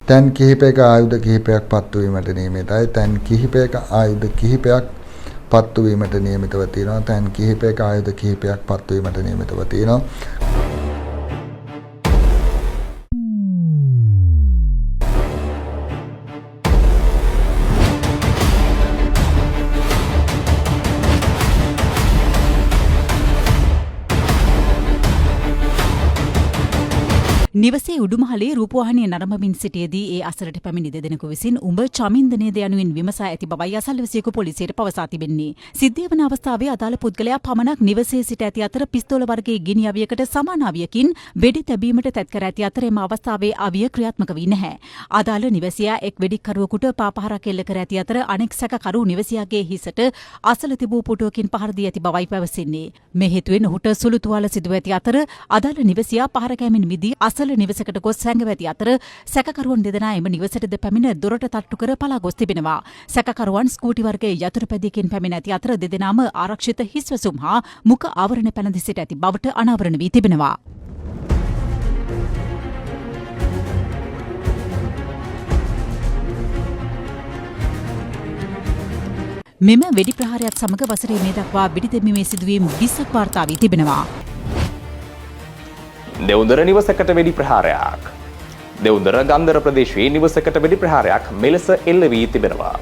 තැන් කිහිපයක ආයුධ කිහිපයක් පත්තු වීමට නියමිතයි. තැන් කිහිපයක ආයුධ කිහිපයක් පත්තු වීමට නියමිතව තියෙනවා. තැන් කිහිපයක ආයුධ කිහිපයක් පත්තු වීමට නියමිතව තියෙනවා. නිවසේ උඩුමහලේ රූපවාහිනිය නරඹමින් සිටියේදී ඒ අසලට පැමිණි දෙදෙනෙකු විසින් උඹ චමින්දනේද යනුවෙන් විමසා ඇති බවයි අසල්වැසියෙකු පොලිසියට පවසා තිබෙන්නේ. සිද්ධිය වන අවස්ථාවේ අදාළ පුද්ගලයා පමණක් නිවසේ සිට ඇති අතර පිස්තෝල වර්ගයේ ගිනි අවියකට සමාන අවියකින් වෙඩි තැබීමට තැත් කර ඇති අතර එම අවස්ථාවේ අවිය ක්‍රියාත්මක වී නැහැ. අදාළ නිවසියා එක් වෙඩික්කරුවෙකුට පාපහරක් එල්ල කර ඇති අතර අනෙක් සැකකරු නිවසියාගේ හිසට අසල තිබූ පුටුවකින් පහර දී ඇති බවයි පැවසෙන්නේ. මේ හේතුවෙන් ඔහුට සුළු තුවාල සිදුව ඇති අතර අදාළ නිවසියා පහර කෑමෙන් මිදී අසල නිවසකට ගොස් සැඟව ඇති අතර සැකකරුවන් දෙදෙනා එම නිවසටද පැමිණ දොරට තට්ටු කර පලා ගොස් තිබෙනවා. සැකකරුවන් ස්කූටි වර්ගයේ යතුරුපැදියකින් පැමිණ ඇති අතර දෙදෙනාම ආරක්ෂිත හිස්වසුම් හා මුඛ ආවරණ පැළඳී සිට ඇති බවට අනාවරණ වී තිබෙනවා. මෙම වෙඩි ප්‍රහාරයත් සමග වසරේ මේ දක්වා වෙඩි දැමීමේ සිදුවීම් 20ක් වාර්තා වී තිබෙනවා. දෙවුන්දර නිවසකට වෙඩි ප්‍රහාරයක්. දෙවුන්දර ගන්දර ප්‍රදේශයේ නිවසකට වෙඩි ප්‍රහාරයක් මෙලෙස එල්ල වී තිබෙනවා.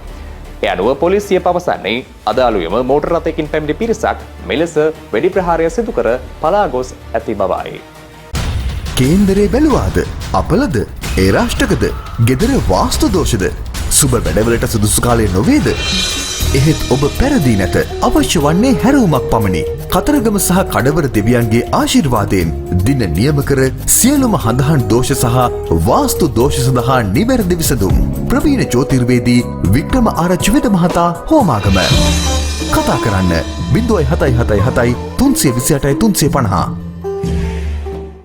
ඒ අනුව පොලිසිය පවසන්නේ අදාළුවම මෝටර රථයකින් පැමිණි පිරිසක් මෙලෙස වෙඩි ප්‍රහාරය සිදු කර පලා ගොස් ඇති බවයි. කේන්දරේ බැලුවාද? අපලද? ඒ රාෂ්ටකද? ගෙදර වාස්තු දෝෂද? සුබ වැඩවලට සුදුසු කාලය නොවේද? එහෙත් ඔබ පැරදී නැත. අවශ්‍ය වන්නේ හැරවුමක් පමණි. කතරගම සහ කඩවර දෙවියන්ගේ ආශිර්වාදයෙන් දින නියම කර සියලුම හඳහන් දෝෂ සහ වාස්තු දෝෂ සඳහා නිවැරදි විසඳුම්. ප්‍රවීණ ජ්‍යොතිර්වේදී වික්‍රම ආරච්චි වෙද මහතා හෝමාගම. කතා කරන්න 0777 328 350.